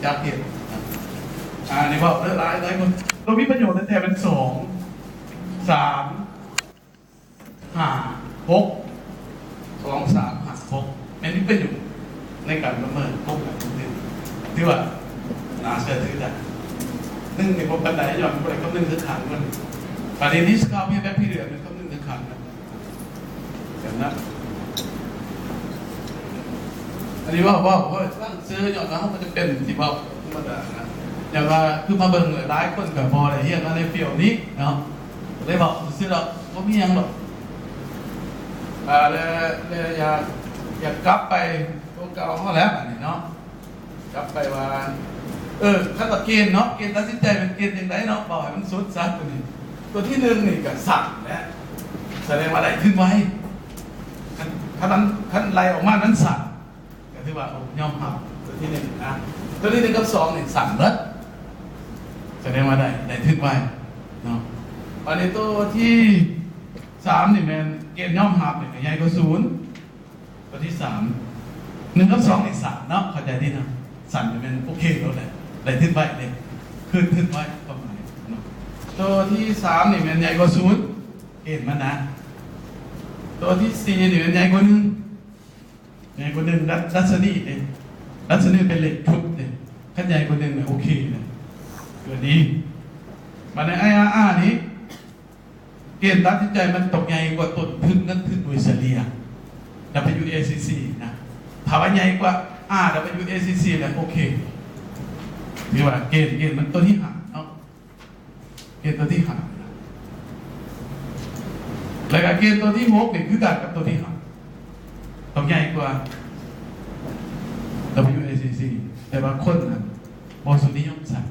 จักเหตุนี่ว่าหลายคนเรามีประโยชน์แต่เป็น2 3 5 6 2 3 5 6อันนี้ประโยชน์ในการประเมินพวกแบบนี้ที่ว่าน่าเชื่อถือได้ในพวกปัญญาย้อนไปก็1คือขันมันประเด็นที่สกาวพี่แบ็คพี่เดือดมันก็1คือขันนะอย่างนั้นอันนี้ว่าตั้งซื้อย้อนแล้วมันจะเป็นที่ว่าธรรมดานะอย่างว่าคือมาเบิ่งหลายคนกับพอได้เฮียนมาในเฟียวนี้เนาะได้บอกซื้อเราก็มียังหรอกเลยอยากกลับไปตัวเก่าเขาแล้วอันนี้เนาะกลับไปว่าขั้นตอนเกณฑ์เนาะเกณฑ์ตัดสินใจเป็นเกณฑ์อย่างไรเนาะบอกให้มันสุดซัดตัวนี้ตัวที่1นี่กับสั่งนะแสดงว่าอะไรขึ้นไว้ขั้นไล่ออกมานั้นสั่งก็ถือว่ายอมรับตัวที่1นะตัวที่1กับ2นี่สั่งแล้วแสดงว่าได้ขึ้นไว้เนาะอันนี้ตัวที่3นี่แมนเกณฑ์ยอมรับเนี่ยใหญ่กว่า0ตัวที่3 1กับ2นี่สั่งเนาะเข้าใจดีนะสั่นจะเป็นโอเคแล้วแหละได้ขึ้นไปเลยขึ้นไว้ประมาณตัวที่3นี่มันใหญ่กว่า0เห็นมันนะตัวที่4นี่มันใหญ่กว่า1รัศมีเองรัศมีเป็นเหล็กทุบเองขั้นใหญ่กว่า1เนี่ยโอเคเลยเกิดดีมาใน IRR นี้เกณฑ์ตัดสินใจมันตกใหญ่กว่าต้นทุนนั้นทุนโดยเฉลี่ย WACC นะถ้าว่าใหญ่กว่าWACC เนี่ยโอเคนี่ว่าเกณฑ์มันตัวที่ห่างเนาะเกณฑ์ตัวที่ห่างแล้วก็เกณฑ์ตัวที่6เนี่ยคือกันกับตัวที่ห่างต้องใหญ่กว่า WACC แต่ว่าคนนั้นบอสุนิยมสั่ง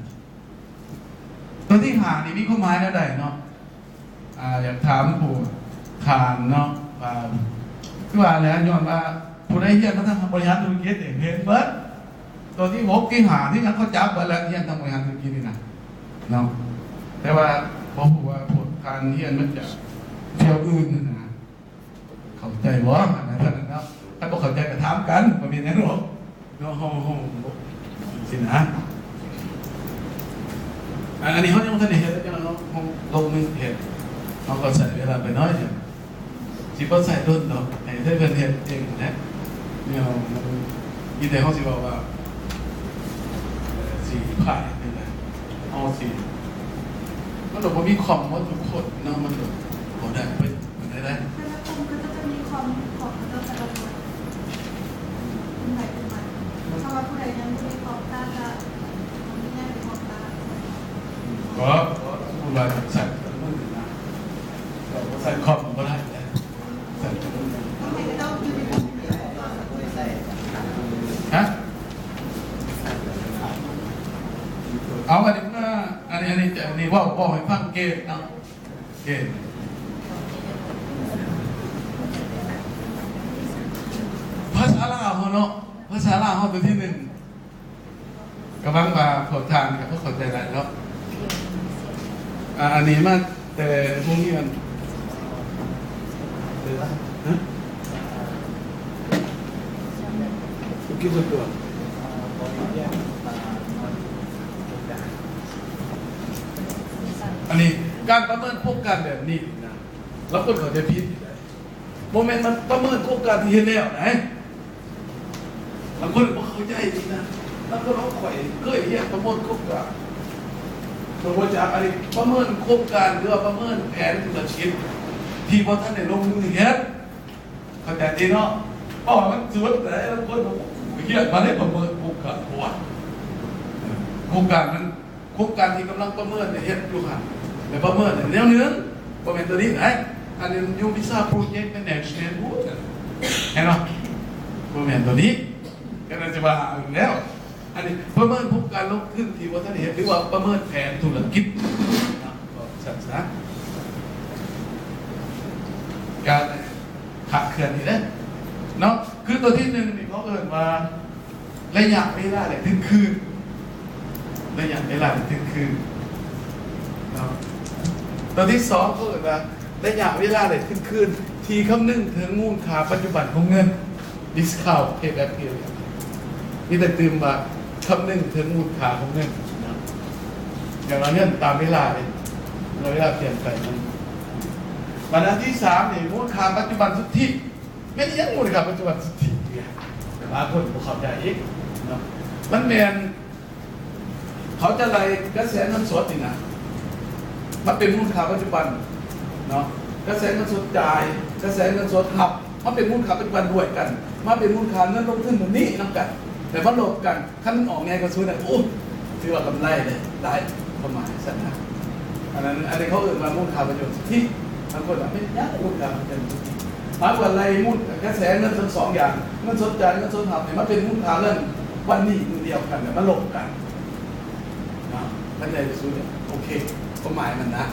ตัวที่ห่างนี่มีข้อหมายแล้วใดเนาะอยากถามผู้ทานเนาะคือว่าแล้วย้อนว่าผู้ได้เรียนมาทางบริหารธุรกิจเองเห็นเบิดตัวที่6ที่5ที่ยังเขาจับไปแล้วเรียนทางบริหารธุรกิจนี่นะเนาะแต่ว่าผมบอกว่าผลการเรียนมันจะเที่ยวอื่นนะเข้าใจบ่นะท่านเนาะถ้าบ่เข้าใจก็ถามกันบ่มีแน่นอนเนาะห้องสินะอันนี้เขายังไม่ทันได้เห็นจังเนาะห้องลงนึงเห็นเขาก็ใส่เวลาไปน้อยเนี่ยสิบ่ใส่ต้นดอกให้ได้เพิ่นเฮ็ดเองนะเนี่ยมีแต่เขาสิบอกว่าสีผ่านเป็นไรเอาสีมันบอกว่ามีคอมว่าทุกคนเนาะมันแบบเขาได้ไปมันได้แต่ละกลุ่มก็จะมีคอมของแต่ละคนเป็นใหม่สำหรับผู้ใดยังไม่มีคอมได้จะไม่ได้เป็นคอมได้ก็ผู้บริหารใส่มันนะใส่คอมก็ได้ใส่ฮะเอาอันนี้ว่าบอกให้ฟังเกณฑ์เนาะเกณฑ์ภาษาลาวเนาะภาษาลาวเขาตัวที่1กำลังมาผลทางกับพวกเข้าใจได้เนาะอันนี้มาแต่พวกนี้มันฮะกี่คนตัวอันนี้การประเมินโครงการแบบนี้นะแล้วคนเขาจะผิดโมเมนต์มันประเมินโครงการที่เห็นแล้วไหนบางคนบอกเข้าใจดีนะแล้วก็เราข่อยเคยเรียกประเมินโครงการตัวว่าจากอะไรประเมินโครงการหรือประเมินแผนธุรกิจที่พอท่านได้ลงมือเฮ็ดเข้าใจดีเนาะเพราะมันสุดแต่แล้วคนบอกเรียกมาได้ประเมินโครงการหัวโครงการมันโครงการที่กำลังประเมินเนี่ยเฮ็ดอยู่ค่ะแต่ประเมินเนี่ยเนื้อประเมินตัวนี้ไหนอันนี้ยูพิซซ่าโปรเจกต์เป็นแนวเชนบูธเห็นไหมประเมินตัวนี้ก็น่าจะมาแล้วอันนี้ประเมินโครงการลงขึ้นที่ว่าท่านเห็นหรือว่าประเมินแผนธุรกิจนะก็สักษาการขับเคลื่อนนี่แหละเนาะคือตัวที่1นี่เขาเอ่ยว่าระยะเวลาเนี่ยถึงคืนระยะเวลาถึงคืนตัวที่2ก็คือว่าระยะเวลาเลยขึ้นคืนทีคำนึงถึงมูลค่าปัจจุบันของเงิน discount payback period นี่แต่ตื่นมา คำหนึ่งถึงมูลค่าของเงินนะอย่างเราเงินตามเวลาเลยเวลาเปลี่ยนไปมันอันที่สามเนี่ยมูลค่าปัจจุบันสุทธิไม่ได้ยังมูลค่าปัจจุบันสุทธิเนี่ยแต่บางคนผมเข้าใจอีกเนาะมันแมนเขาจะไล่กระแสเงินสดนี่นะมันเป็นมูลค่าปัจจุบันเนาะกระแสเงินสดจ่ายกระแสเงินสดหับมันเป็นมูลค่าปัจจุบันด้วยกันมาเป็นมูลค่าเงินลงทุนแบบนี้น้ำกันแต่พอโลกกันขั้นออกไงก็ซื้อเนี่ยโอ้ถือว่ากำไรเลยได้ประมาณสักนะอันนี้เขาเอ่ยมามูลค่าประโยชน์ที่บางคนแบบไม่ยากมูลค่าประโยชน์มากกว่าอะไรมูลกระแสเงินทั้งสองอย่างเงินสดจ่ายเงินสดหับเนี่ยมันเป็นมูลค่าเรื่องวันนี้มือเดียวกันแต่มันโลกกันนะท่านใดจะซื้อเนี่ยโอเคความหมายมันนะ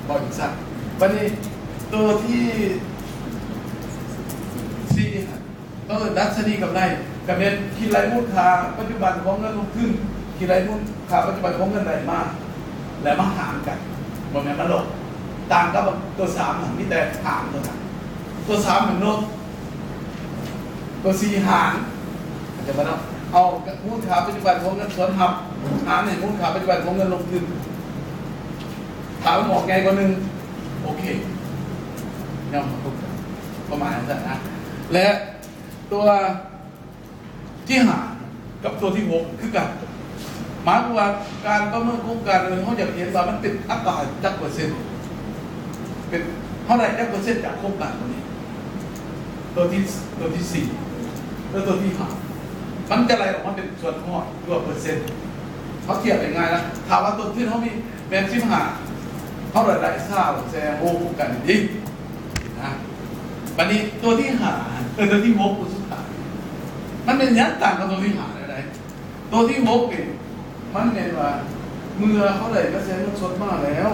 บอกอีกสักวันนี้ตัวที่สี่ก็คือดัชนีกำไรกับเป็นคิดไรมูลค่าปัจจุบันของเงินลงทุนคิดไรมูลค่าปัจจุบันของเงินไหลมาและมาหารกันบนนี้มันลงต่างกับตัวสามหนึ่งนี่แต่หารตัวนั้นตัวสามหนึ่งลงตัวสี่หารจะมาเอามูลค่าปัจจุบันของเงินส่วนหับหารในมูลค่าปัจจุบันของเงินลงทุนถามหมอกไงกว่านึงโอเคย่อมถูกประมาณนั้นนะและตัวที่หากับตัวที่หกคือกันหมายความว่าการประเมินโครงการเงินเขาอยากเห็นว่ามันเป็นอัตราจักเปอร์เซ็นต์เป็นเท่าไหร่จักเปอร์เซ็นต์จากโครงการตัวนี้ตัวที่สี่แล้วตัวที่ห้ามันจะอะไรออกมาเป็นส่วนข้อตัวเปอร์เซ็นต์เขาเทียบยังไงนะถามว่าตัวที่เขามีแบงค์สิบห้าเท่าไหร่ได้ทราบแสดงโอ้โครงการนี้นะวันนี้ตัวที่หาตัวที่หกตัวสุดท้ายมันเป็นยันต่างกับตัวที่หาอะไรตัวที่หกเนี่ยมันเป็นว่าเมื่อเขาเลยกระแสเงินสดมาแล้ว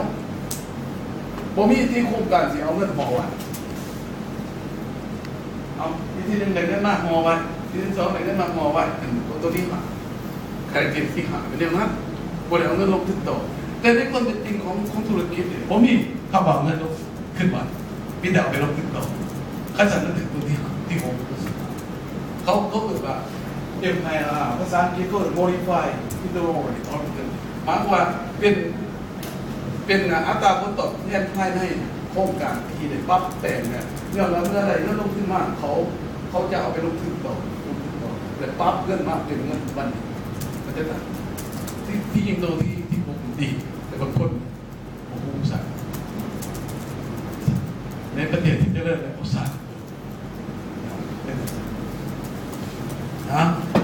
บ่มีที่โครงการสิเอาเงินห่อไว้เอาที่หนึ่งได้เงินมากห่อไว้ที่สองได้เงินมากห่อไว้ตัวที่หาใครเก็บที่หาเป็นเรื่องนั้นบ่ได้เอาเงินลงทุนต่อแต่ในความเป็นจริงของธุรกิจเนี่ยบ่มีเขาบอกเงินลงขึ้นมามีแต่เอาไปลงทุนต่อขั้นสันนั้นถึงตัวที่หกเขาเกิดว่าเอ็มไอภาษาอังกฤษก็ modify ที่ตัวหมายความว่าเป็นอัตราผลตอบแทนภายในโครงการที่ได้ปรับแต่งเนี่ยเมื่อไรเงินลงทุนมากเขาจะเอาไปลงทุนต่อแต่ปรับเงินมากเป็นเงินวันนี้มันจะต่างที่ยิงตัวที่ผมดีแต่บางคนโอ้โหสั่งในประเทศที่เจริญแล้วเขาสั่ง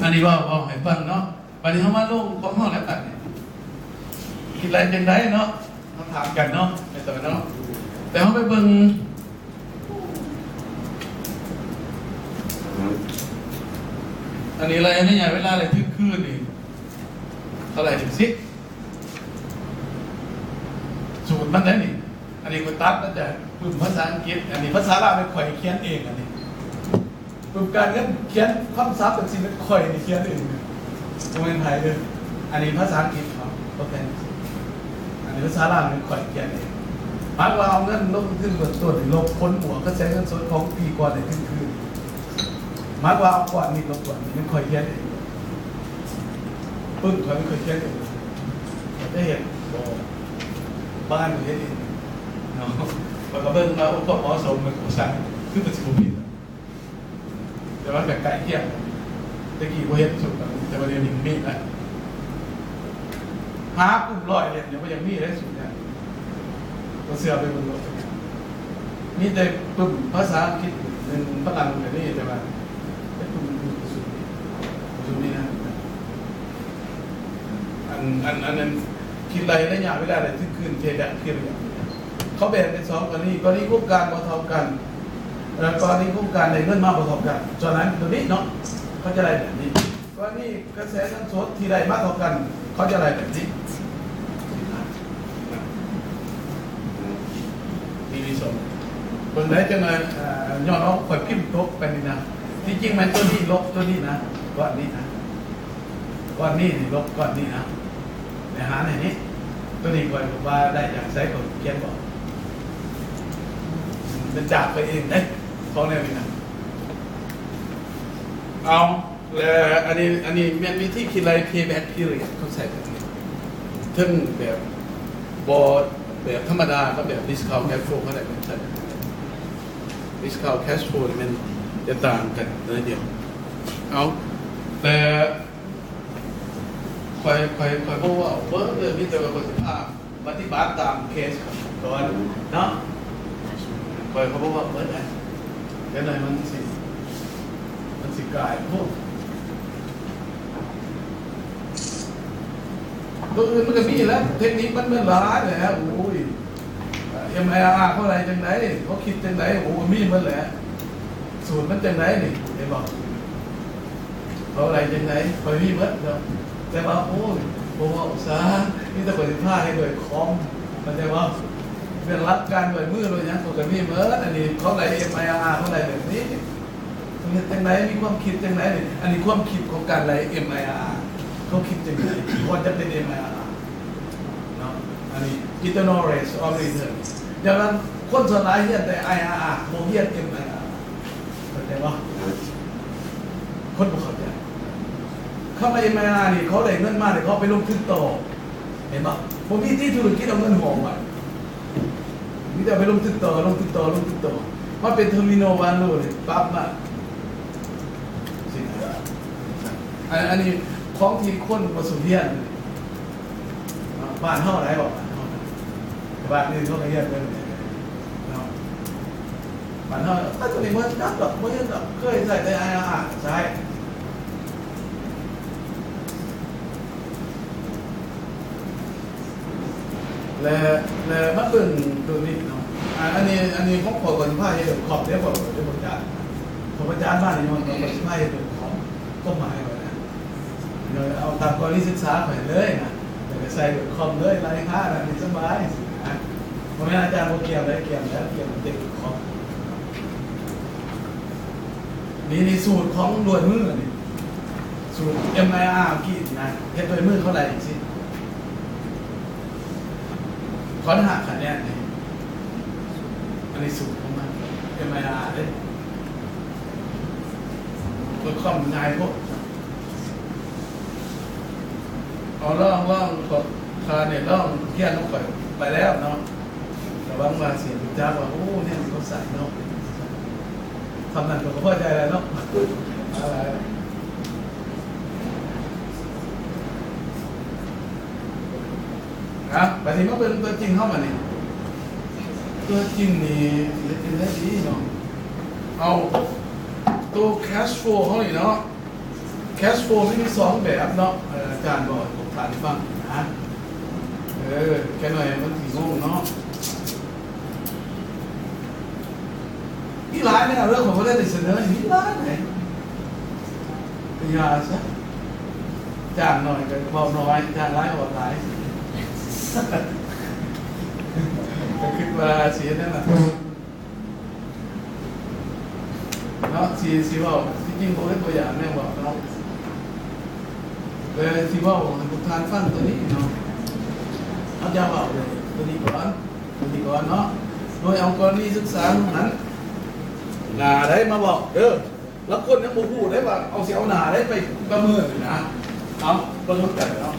อันนี้ว่าให้ฟังเนาะวันนี้เขามาลงของห้องแล้วกันคิดอะไรจังไรเนาะเขาถามกันเนาะไอ้ตัวเนาะแต่เขาไปเบิ่งอันนี้อะไรนี่ไงเวลาอะไรทึกคืนนี่เท่าไหร่ถึงสิสูตรมันได้นี่อันนี้ก็ตัดแล้วจะปุ่มภาษาอังกฤษอันนี้ภาษาลาวเป็นข่อยเขียนเองอันนี้ปุ่มการเขียนคำศัพท์เป็นสิ่งเป็นข่อยนี่เขียนเองจะเป็นไทยเลยอันนี้ภาษาอังกฤษครับโอเคอันนี้ภาษาลาวเป็นข่อยเขียนเองหมายว่าเอาเงินลงทุนบนตัวลบพ้นหัวก็ใช้เงินสดของปีก่อนในคืนหมายว่าเอาก่อนนี่ลบก่อนนี่เป็นข่อยเขียนเองปึ้งข่อยไม่เคยเขียนเองได้เห็นบ้านอยู่ที่นี่เนาะพอกระเบื้องมาอุปกรณ์สมมันอุตสาหคือเป็นสิ่งผิดแต่ว่าแบบไก่เที่ยงตะกี้ว่าเห็นสุดแต่ว่าเรียนมีดนะหาปุ่มลอยเนี่ยยังไม่ยังมีได้สุดเนี่ยตัวเสือไปบนรถมีแต่ปุ่มภาษาอังกฤษหนึ่งฝรั่งแบบนี้แต่ว่าเป็นปุ่มสุดนี่นะอันนั้นคิดอะไรได้ยากเวลาอะไรที่คืนเทดะคืนเขาแบ่งเป็นสองกรณีโครงการมาเท่ากันกรณีโครงการในเงินมาเท่ากันฉะนั้นตัวนี้เนาะเขาจะอะไรแบบนี้กรณีกระแสเงินสดที่ใดมากเท่ากันเขาจะอะไรแบบนี้มีสองคนไหนจะมาย้อนเอาข่อยพิมพ์โต๊ะไปนี่นะที่จริงมันตัวนี้ลบตัวนี้นะก้อนนี้นะก้อนนี้ลบก้อนนี้นะในหาในนี้ตัวนี้ก่อนว่าได้จากไซต์ของเขียนบอกเป็นจากไปเองนะของแนวนี้นะเอา และอันนี้มันมีที่คิดไร payback period เขาใส่แบบนี้ทึ่งแบบบอดแบบธรรมดาก็แบบ discount cash flow เขาได้แบบใส่ discount cash flow นี่มันจะต่างกันเลยเดียวเอาแต่คอยบอกว่าเบิร์ดเลยมีแต่ว่าประสิทธิภาพปฏิบัติตามเคสก่อนเนาะคอยเขาบอกว่าเบิร์ดไงแค่ไหนมันสิกลายพวกตัวอื่นมันก็มีแล้วเทคนิคมันหลายเลยฮะโอ้ย MIR เขาอะไรจังไหนเขาคิดจังไหนโอ้มีมันแหละสูตรมันจังไหนนี่เห็นบอกเขาอะไรจังไหนคอยมีมันเนาะแต่ว่าโอ้ยผมว่าอุตสาห์นี่แต่ประสิทธิภาพให้โดยคอมมันจะว่าเป็นรักการโดยมือโดยยังเขาก็มีเหมือนอันนี้เขาอะไร MIR เขาอะไรแบบนี้มันจังไหนมีความคิดจังไหนนี่อันนี้ความคิดของการอะไร MIR เขาคิดจังไหนควรจะเป็น MIR เนาะอันนี้ internal rate of return อย่างนั้นคนส่วนใหญ่เรียนแต่ IRR โมเรียน MIR เข้าใจป่ะคนบ่เข้าใจเข้ามา MIR นี่เขาได้เงินมาเนี่ยเขาไปลงทุนต่อเห็นป่ะผมมีที่ธุรกิจเอาเงินหอมไว้มีแต่ไปลงทุนต่อมาเป็น terminal value เลยปั๊บมาสิอันนี้ของที่คนประสบเรียนบ้านเท่าไหร่บอกบ้านนี่เขาเรียนเลยบ้านเท่าถ้าตัวนี้มันนับแบบไม่ยันแบบเคยใส่ในIRRใช่และมาเบิ่งตัวนี้เนาะอันนี้ของขอก่อนผ้าให้เดือดขอบเดี๋ยวบอกเดี๋ยวผมจานผมจานบ้านนี่มันก่อนผ้าให้เดือดขอบก็หมายไว้นะเดี๋ยวเอาตามกรณีศึกษาไปเลยนะเดี๋ยวใส่เดือดขอบเลยรายค่านะสบายนะผมเป็นอาจารย์โมเกียวได้เกี่ยวแล้วเกี่ยวเด็กขอบนี่สูตรของรวยมือนี่สูตร MIR กี่นะเฮ็ดด้วยมือเท่าไหร่สิขอหักคะแนนนี่อันนี้สูตรของมัน MIR เลยตัวคอมง่ายพวกเอาล่องกดคาเนี่ยล่องเขียนลงไปแล้วเนาะแต่บางมาเสียงจ้าว่าโอ้เนี่ยเขาใส่เนาะทำนั่นก็พอใจแล้วเนาะอะไรนะแต่ทีนี้เป็นตัวจริงเข้ามาเนี่ยตัวจริงนี่เป็นได้ดีเนาะเอาตัว cash flow เขาเลยเนาะ cash flow ไม่มีสองแบบเนาะอาจารย์บอกผมถามฟังนะแค่หน่อยมันถึงงงเนาะนี่ร้ายเนี่ยเรื่องของเขาได้เสนอนี่ร้ายไหนยาซะจ้างหน่อยก็เบาน้อยจ้างร้ายกว่าร้ายก็คิดว่าเสียนั่นแหละเนาะสีว่าที่จริงผมได้ตัวอย่างเนี่ยบอกเนาะเลยสีว่าทุกทานฟังตัวนี้เนาะเอาจะบอกเลยตัวนี้ก่อนเนาะโดยเอากรณีศึกษานั้นหนาได้มาบอกแล้วคนยังบูพูดได้ว่าเอาเสียเอาหนาได้ไปประเมินนะเอาประเมินกันเนาะ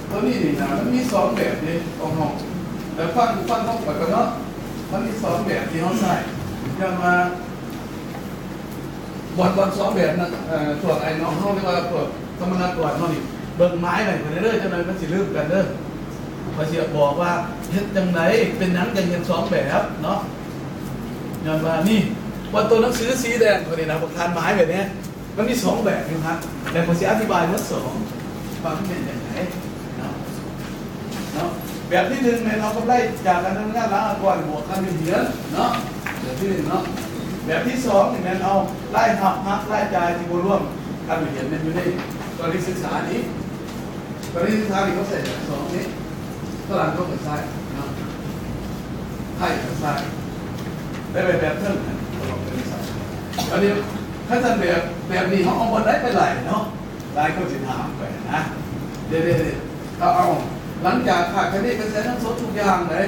ตัวนี้นี่นะมันมีสองแบบนี่ของห้องแต่ฟังต้องไปกันเนาะมันมีสองแบบที่เขาใส่ยังมาบอลสองแบบนั้นส่วนไอ้น้องเขาเรียกว่าพวกธรรมนาตรวจเขานี่เบิ่งไม้หน่อยคนเรื่อยๆจะหน่อยมันสิลืมกันพอเสียบอกว่าเฮ็ดจังไหนเป็นหนังจังเงินสองแบบเนาะอย่างว่านี่วันตัวหนังสือสีแดงคนนี้นะพวกทานไม้แบบนี้มันมีสองแบบนะครับแต่พอเสียอธิบายว่าสองฟังเป็นอย่างไรเนาะแบบที่หนึ่งเนี่ยเราก็ได้จากการทำงานล้างก่อนบวกกันเป็นเดือนเนาะแบบที่หนึ่งเนาะแบบที่สองเนี่ยเอาไล่หักไล่จ่ายที่บร่วมการเป็นเดือนอยู่ในกรณีศึกษานี้กรณีศึกษานี้เขาใส่แบบสองนี้ฝรั่งก็ใส่เนาะไทยก็ใส่ได้แบบเท่านั้นอันนี้ถ้าท่านแบบนี้เขาเอาบนได้ไปไหลเนาะหลายคนจะถามไปนะเดี๋ยวเอาหลังจากขาดคดีกระแสน้ำสดทุกอย่างเลย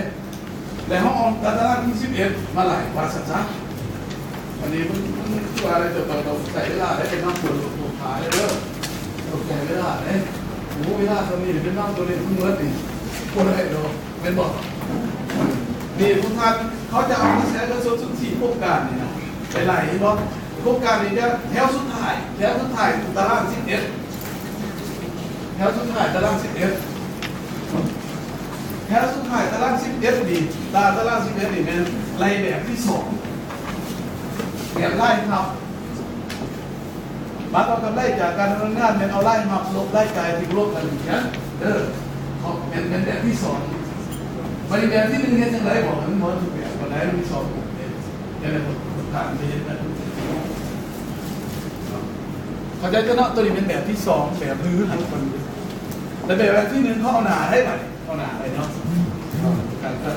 แต่เขาเอาตารางที่11มาไหลว่าสัก อันนี้มันตัวอะไรจะต้องใส่เวลาได้เป็นน้ำปวดปวดขาเลยเด้อตกใจเวลาเนี่ยโอ้เวลาตัวนี้เป็นน้ำตัวนี้เพิ่งเมื่อนี่ปวดอะไรเนาะเป็นบอกนี่ทุกท่านเขาจะเอาที่แสนกระสุนสุดสีโครงการนี่นะไปไหลเห็นบอกโครงการนี้จะแถวสุดท้ายตาราง11แถวสุดท้ายตาราง11แถวสุดท้ายตาราง11ดีตาราง11นี่เป็นไล่แบบที่2แบบไล่ครับบัตรเอากำไรจากการดำเนินงานเป็นเอาไล่มาลบไล่กายที่ลบกันอย่างนี้เขาเป็นแบบที่2บริแบบที่1เนี่ยจังไรบอกมันหมดทุกแบบวันไหนมันมี2กลุ่มเนี่ยยังไงผมถามไปเห็นนะเขาจะเนาะตัวนี้เป็นแบบที่2แบบพื้นทุกคนแต่แบบที่1เขาเอาหนาให้ไหมเอาหนาไปเนาะการก็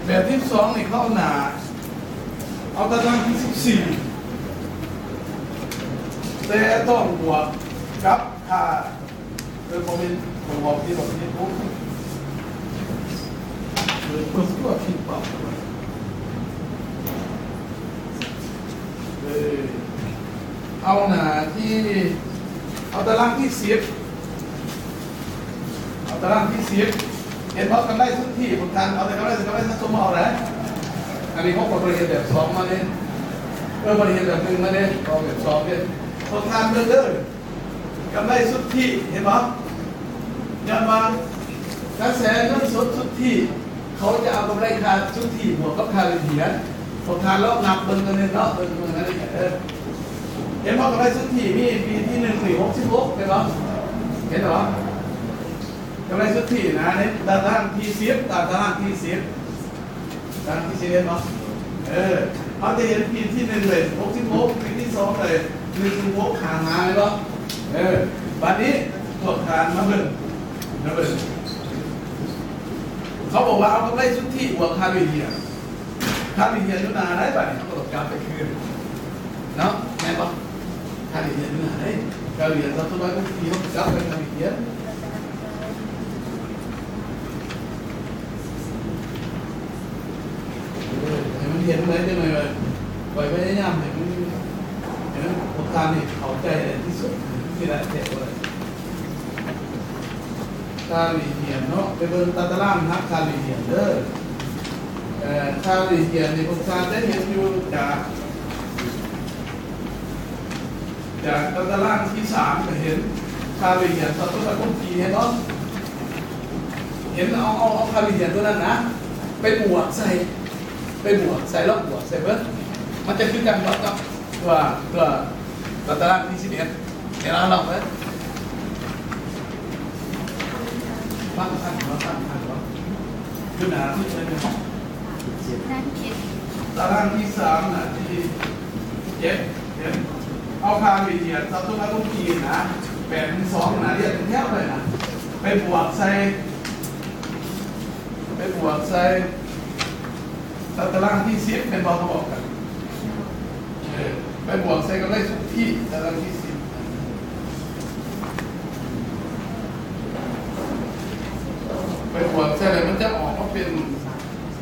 แบบที่2นี่เข้าหนาเอาตารางที่14แต่ต้องบวกกับค่าผมบอกที่บอกที่ผมเพิ่มตัวผิดเปล่าเอาหนาที่เอาตารางที่10เห็นเพราะกันได้ทุกที่ผมทานเอาแต่กันได้ทั้งสมเอาเลยอันนี้เขาบริเวณแบบ2มาเนี่ยบริเวณแบบ1มาเนี่ยเอาแบบ2เนี่ยผมทานเรื่อยๆกันได้ทุกที่เห็นไหมยันมากระแสเงินสดทุกที่เขาจะเอากำไรค่าทุกที่บวกกับค่าเหรียญผมทานรอบนับเบิ้งกันเนี่ยเนาะเบิ้งกันอะไรเห็นเพราะกันได้ทุกที่มีปีที่1 4 6 16เห็นไหมเห็นหรอกำไรสุทธินะเนี่ยตารางที่10ตารางที่10เห็นไหมเขาจะเห็นปีที่1เลย66ปีที่2เลย116หาเลยเนาะบัดนี้ตรวจทานมาเบิ่งเขาบอกว่าเอากำไรสุทธิบวกค่าวิเทียยุนาได้บัดนี้เขาตรวจกราฟไปคืนเนาะแม่บอกค่าวิเทียยุนาได้ค่าวิเทียตัวก็ที่เขากราฟไปค่าวิเทียเห็นไหมได้ไหมไปพยายามเห็นผลการนี่เข้าใจที่สุดที่ได้เจ็บเลยการเรียนเนาะไปเบิ่งตารางนักการเรียนเด้อการเรียนในผลการได้เห็นอยู่จากตารางที่3ก็เห็นการเรียนสัตว์ตัวต้นปีเห็นเนาะเห็นเอาการเรียนตัวนั้นนะไปบวกใส่ลบบวกใส่เบิร์ดมันจะขึ้นกันกับตัวตารางที่11เห็นแล้วเราไหมบ้างขึ้นหนาที่เลยตารางที่3นะที่7เห็นเอาค่าวิเทียนสับตัวต้นปีนะ8-2นะเรียกเป็นแถวเลยนะไปบวกใส่ตารางที่10เป็นบอลเขาบอกกันไปบวกใส่กันได้ทุกที่ตารางที่10ไปบวกใส่อะไรมันจะออกมาเป็น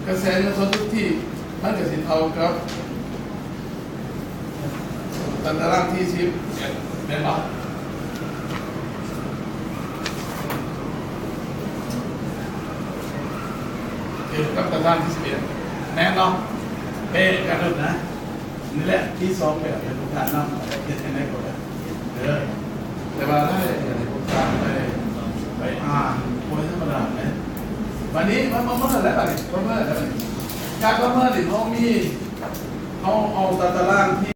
กระแสเงินสดทุกที่มันจะสินเท่ากับตารางที่10เป็นบอลเกี่ยวกับตารางที่11แน่นอนเป๊ะกันเลยนะนี่แหละที่2แบบเป็นทุกการนำเห็นในก่อนแต่ว่าถ้าอย่างในทุกการไปอ่านคนธรรมดาเนี่ย วันนี้มันเมื่อไรแบบนี้เมื่อไรแบบนี้การประเมินหรือเขามีเขาเอาตารางที่